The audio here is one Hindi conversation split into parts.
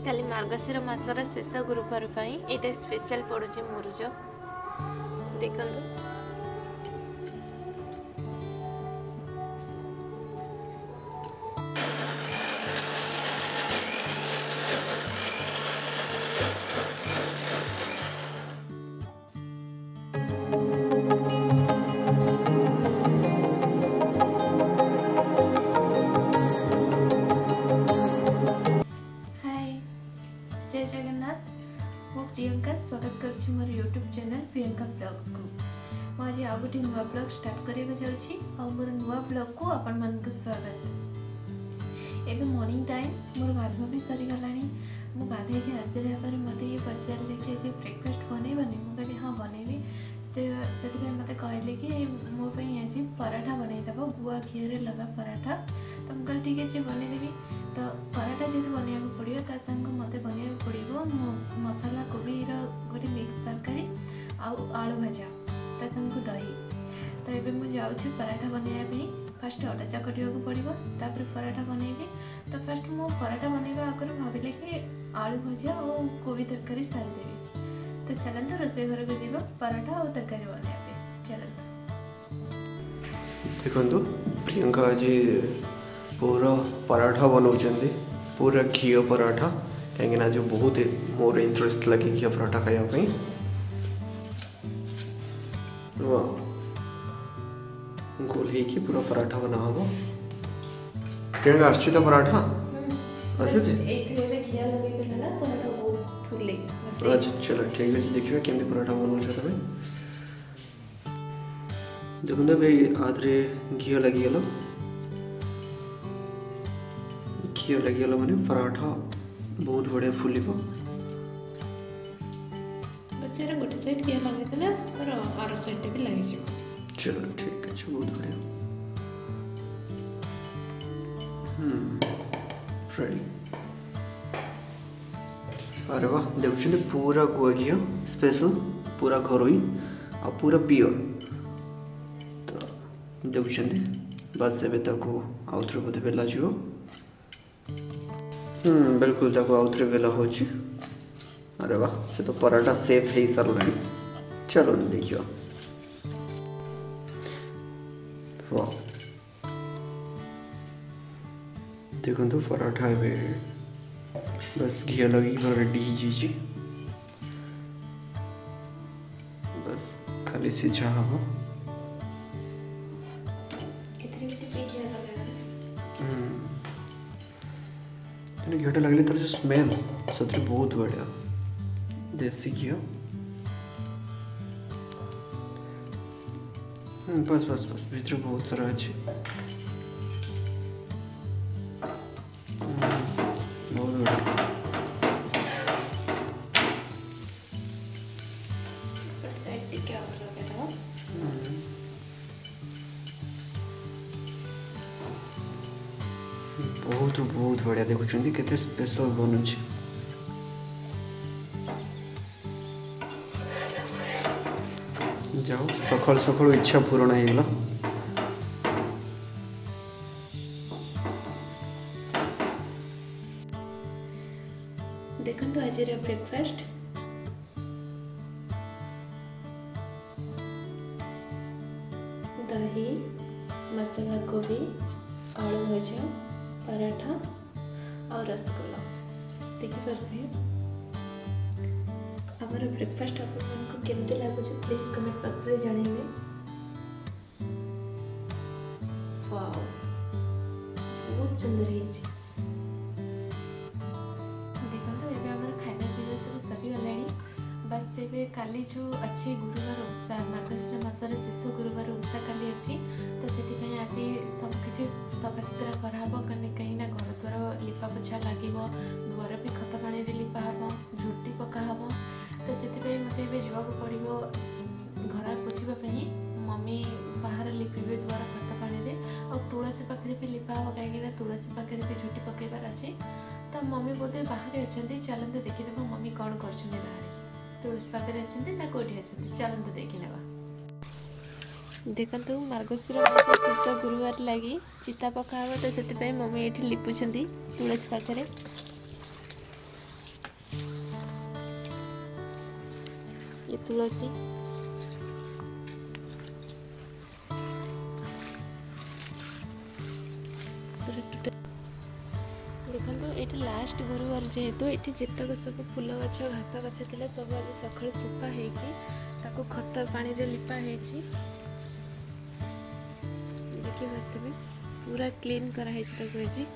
काली मार्गशीर मासर शेष गुरुवार ये स्पेशल पड़ुची मुरुज देखो। जय जगन्नाथ, मु प्रियंका स्वागत करुच्ची मोर यूट्यूब चैनल प्रियंका ब्लॉग्स को। आज आउ गोटे नुआ ब्लॉग स्टार्ट करने जाऊँगी और मोर नुआ ब्लॉग को आपण मानक स्वागत। एबे मॉर्निंग टाइम मोर गाधुआ भी सरीगला। मु गाधे के आसला पर मत ये पचारे कि ब्रेकफास्ट बनैबनी। मुझे कहली हाँ बनैबी। से मत कहले कि मोप आज पराठा बनईदेव, गुआ घी लगा पराठा। तो मुझे ठीक है बनईदेवी। तो पराठा जेहतु बनवाक पड़ो संग मत बनवाक पड़ो मसला कोबी गोटे मिक्स तरकारी आलू भजा ता संग दही। तो ये मुझे जाऊँ पराठा बनवाई। फास्ट अटा चकटा पड़ो तापर पराठा बनैबी। तो फास्ट मो पराठा बनवा आगे भाविले कि आलू भजा और कोबी तरकारी सारीदेवी। तो चलते रोषे घर को जीव पराठा और तरकारी बनवाई। चलते देखो प्रियंका आज पूरा पराठा बनाऊँ, पूरा घी पराठा। कहीं जो बहुत मोर इंटरेस्ट लगे घी पराठा खायापी। गोल ही पूरा पराठा बना हम। प्रियंका आसी तो पराठा आसी। अच्छा चलो ठीक है, देखिए केमती पराठा बनाऊ तुम। देखो भाई आधे घी लगिगल। घी लगिगला माने पराठा बहुत बढ़िया फुल। गोटे साइड घी लगे आर साइड भी लगे। चलो ठीक है, बहुत बढ़िया। रेडी। अरे वाह, देखुं पूरा गुआ घी स्पेशल, पूरा घरोई आ पूरा प्योर। तो देखुं बस एबे ताको आउ थे बोधे बेला जीव। बिल्कुल ताको आउ थे बेला हो। अरे वाह, से तो पराठा सेफ है सारा। चलो देखियो। वाह देखो तो पराठा है बस घी लगी रेडी जी। बस खाली सीझा हम। घीटा लगले तार जो स्मेल सच बहुत बढ़िया देसी घी। बस बस बस भीतर बहुत सारा अच्छे बहुत बढ़िया। बहुत बहुत बढ़िया देखुं केते स्पेशल बनू। जाओ सकाल सकाल इच्छा पूरण होगला। देखो आज ब्रेकफास्ट दही मसाला कोबी आलू भजा पराठा और रसगुल्ला। देखिए हमारा ब्रेकफास्ट आपको केमती लगुच प्लीज कमेंट बॉक्स रे जानइबे। वाओ बहुत सुंदर है। देखो तो ये हमारा खाना पीना सब सरीगला। बस ये काली जो अच्छी गुरुवार ओषा मार्गशीर मासर शेष गुरुवार ओषा काली अच्छी। तो से आज सबकि सफा सुतरा कराब कहीं घर द्वार लिपा पोछा लगे, घर भी खत पानी लिपा हम, झुटी पका हम। तो से मत जावाक पड़ो घर पोछापी। मम्मी बाहर लिपे द्वार खत पानी और तुलसी पाखे भी लिपा हम कहीं तुलसी पाखे भी झुटी पकड़ अच्छे। तो मम्मी बोधे बाहर अच्छा, चलते देखीद मम्मी कौन कर बाहर तुलसी पाखे अच्छे ना कौटी अच्छे। चलते देखी ना। देखो मार्गशीर मास शेष गुरुवार लगी चिता पका तो से मम्मी ये लिपुंट तुलसी पाखे। ये तुलसी देखो ये लास्ट गुरुवार जेहेतु ये जितक सब फूल गछ घास गछ थे सब आज सकाल सुपा हो खत पानी रे लिपा देखिए पूरा क्लीन कराई तुलसी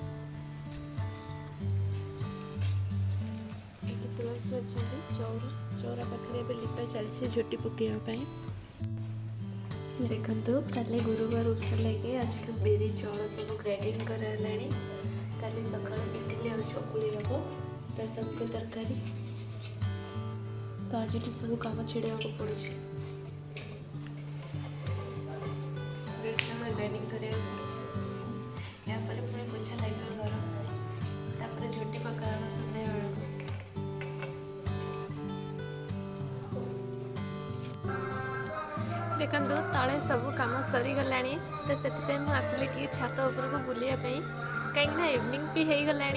अच्छा चौरा पाखे लिपा चलती झोटी पकड़ापी देखो काले गुरुवार उस लगे आज बेरी चाउल सब ग्राइंडिंग करालानी काली सकाल इडली और चकुली हम ता सबके तरकारी तो आज सब काम छिड़ा पड़े समय ग्राइंडिंग कर पुणी पोछा लगे घर झोटी पका सन्ध्या बेलू देखो तले सब कम सरीगला तो से मुझे टी छात उपरको बुलायापी कहीं इवनिंग भी हो गला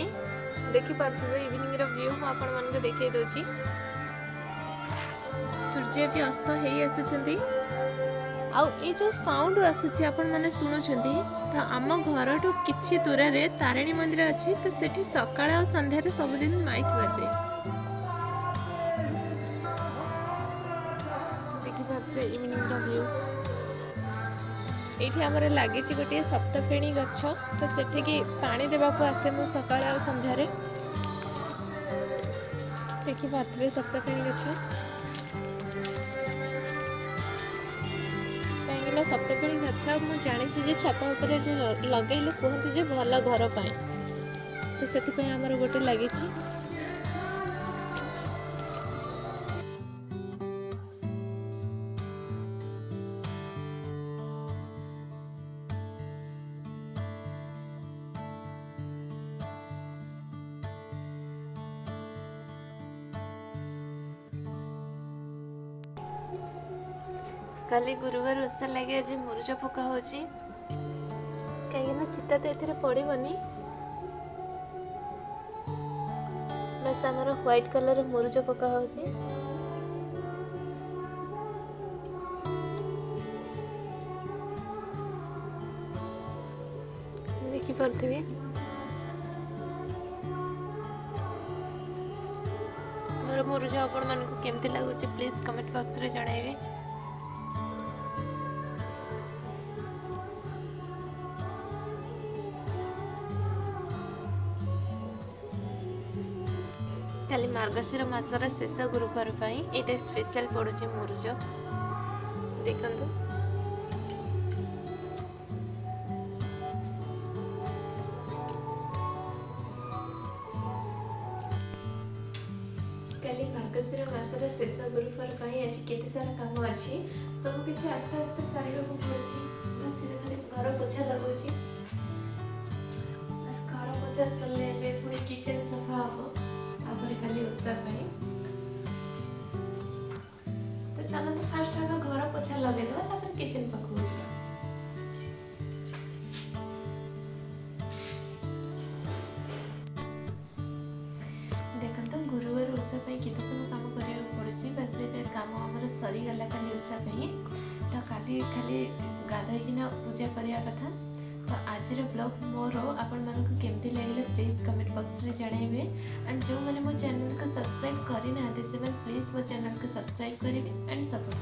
देखिपे इवनिंग व्यू मुझे देखई दूची सूर्य भी अस्त हो आसुंच आई जो साउंड आसूची आपण मैंने शुणुंट तो आम घर ठू कि दूर में तारिणी मंदिर अच्छी तो सेठी सकाळ और संध्यार सबुदिन माइक बाजे देखिपे इवनिंग व्यू ये आमर लगी गोटे सप्तफेणी गछ तो सेठी पानी देवाक आसे मु सकाळ और संध्यारे देखिपे सप्तफेणी गछ कहीं सप्तफेणी गछ मुझे जानी छात उपर लगेले कहते जे भल घर पाए तो से आमर गोटे लगी काली गुरुवार ओषा लगे आज मुरुज पका हो कहीं चिता तो ये पड़ोनी बस आमर व्हाइट कलर मुरुज पका हो देखिपे मोर मुरुज आपण मानक केमती लगुच प्लीज कमेंट बॉक्स रे जणाइबे खाली मार्गशीर मासर शेष गुरुवार ये स्पेशल पड़ुची मुरुज देखु काली मार्गशीर मासर शेष गुरुवार आज केते सारा काम अच्छी सब किसी आस्ते आस्ते सारे पड़ी घर पोछा लगुच घर पोछा सरले पुणी किचन सफा हम खाली ओषा तो चलते फास्ट आगे घर पोछा लगेदा किचन पाखक जा देखो गुरुवार ओषा केते सब काम करा पड़ी बस कम आम सरीगला खाली ओषा तो खाली खाली गाधोना पूजा करने कथा तो आज ब्लॉग मोर आपण मानक केमती लगे प्लीज कमेंट बॉक्स रे जणाइबे एंड जो मैंने मो चैनल को सब्सक्राइब करी ना से प्लीज मो चैनल को सब्सक्राइब करेंगे एंड सपोर्ट